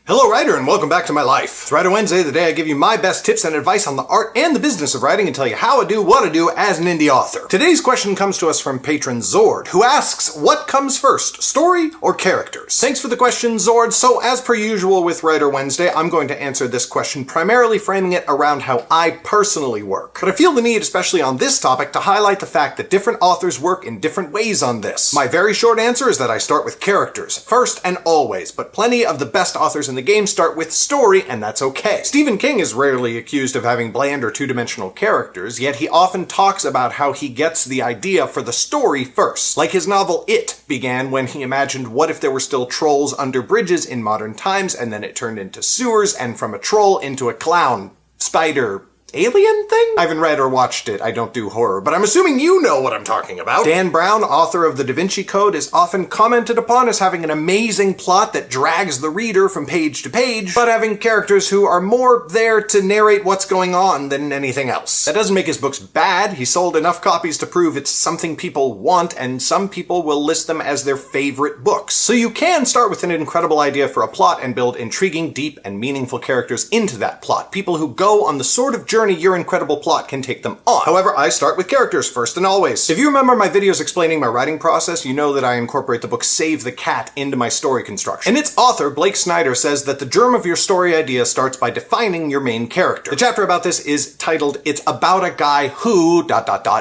Hello writer, and welcome back to my life. It's Writer Wednesday, the day I give you my best tips and advice on the art and the business of writing and tell you how I do what I do as an indie author. Today's question comes to us from patron Zord, who asks, what comes first, story or characters? Thanks for the question, Zord. So as per usual with Writer Wednesday, I'm going to answer this question primarily framing it around how I personally work. But I feel the need, especially on this topic, to highlight the fact that different authors work in different ways on this. My very short answer is that I start with characters, first and always, but plenty of the best authors in the game start with story, and that's okay. Stephen King is rarely accused of having bland or two-dimensional characters, yet he often talks about how he gets the idea for the story first. Like his novel It began when he imagined what if there were still trolls under bridges in modern times, and then it turned into sewers, and from a troll into a clown, spider, alien thing? I haven't read or watched it, I don't do horror, but I'm assuming you know what I'm talking about. Dan Brown, author of the Da Vinci Code, is often commented upon as having an amazing plot that drags the reader from page to page, but having characters who are more there to narrate what's going on than anything else. That doesn't make his books bad. He sold enough copies to prove it's something people want, and some people will list them as their favorite books. So you can start with an incredible idea for a plot and build intriguing, deep, and meaningful characters into that plot. People who go on the sort of journey your incredible plot can take them on. However, I start with characters first and always. If you remember my videos explaining my writing process, you know that I incorporate the book Save the Cat into my story construction. And its author, Blake Snyder, says that the germ of your story idea starts by defining your main character. The chapter about this is titled, It's About a Guy Who...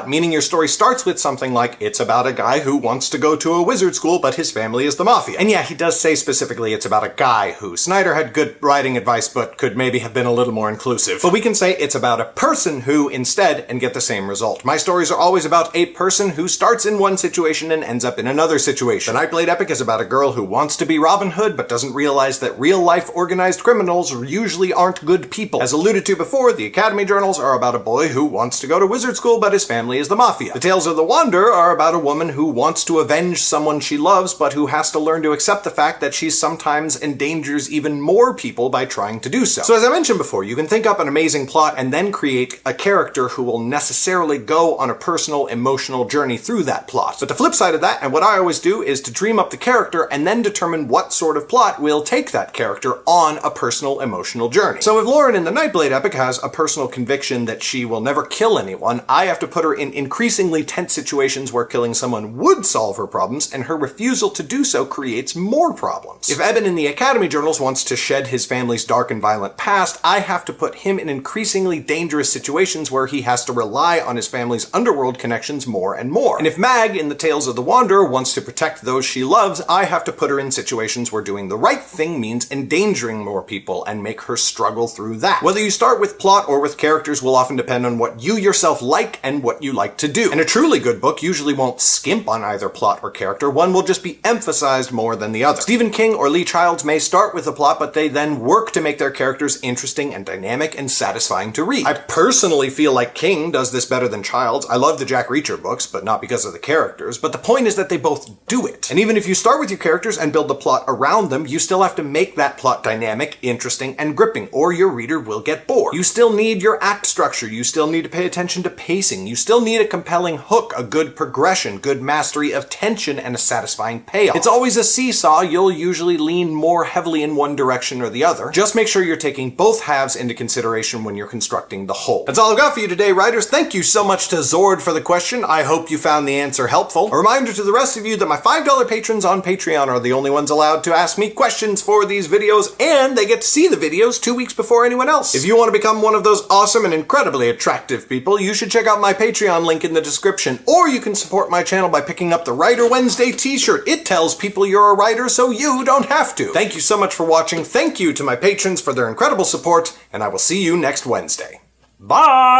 meaning your story starts with something like, it's about a guy who wants to go to a wizard school, but his family is the mafia. And yeah, he does say specifically it's about a guy who. Snyder had good writing advice, but could maybe have been a little more inclusive. But we can say it's about a person who instead and get the same result. My stories are always about a person who starts in one situation and ends up in another situation. The Nightblade epic is about a girl who wants to be Robin Hood but doesn't realize that real-life organized criminals usually aren't good people. As alluded to before, the Academy Journals are about a boy who wants to go to wizard school but his family is the mafia. The Tales of the Wanderer are about a woman who wants to avenge someone she loves but who has to learn to accept the fact that she sometimes endangers even more people by trying to do so. So as I mentioned before, you can think up an amazing plot and then create a character who will necessarily go on a personal, emotional journey through that plot. But the flip side of that, and what I always do, is to dream up the character and then determine what sort of plot will take that character on a personal, emotional journey. So if Lauren in the Nightblade epic has a personal conviction that she will never kill anyone, I have to put her in increasingly tense situations where killing someone would solve her problems, and her refusal to do so creates more problems. If Eben in the Academy Journals wants to shed his family's dark and violent past, I have to put him in increasingly dangerous situations where he has to rely on his family's underworld connections more and more. And if Mag in the Tales of the Wanderer wants to protect those she loves, I have to put her in situations where doing the right thing means endangering more people and make her struggle through that. Whether you start with plot or with characters will often depend on what you yourself like and what you like to do. And a truly good book usually won't skimp on either plot or character. One will just be emphasized more than the other. Stephen King or Lee Childs may start with a plot, but they then work to make their characters interesting and dynamic and satisfying to read. I personally feel like King does this better than Childs. I love the Jack Reacher books, but not because of the characters. But the point is that they both do it. And even if you start with your characters and build the plot around them, you still have to make that plot dynamic, interesting, and gripping, or your reader will get bored. You still need your act structure. You still need to pay attention to pacing. You still need a compelling hook, a good progression, good mastery of tension, and a satisfying payoff. It's always a seesaw. You'll usually lean more heavily in one direction or the other. Just make sure you're taking both halves into consideration when you're constructing the whole. That's all I've got for you today, writers. Thank you so much to Zord for the question. I hope you found the answer helpful. A reminder to the rest of you that my $5 patrons on Patreon are the only ones allowed to ask me questions for these videos, and they get to see the videos 2 weeks before anyone else. If you want to become one of those awesome and incredibly attractive people, you should check out my Patreon link in the description, or you can support my channel by picking up the Writer Wednesday t-shirt. It tells people you're a writer so you don't have to. Thank you so much for watching. Thank you to my patrons for their incredible support, and I will see you next Wednesday. Bye!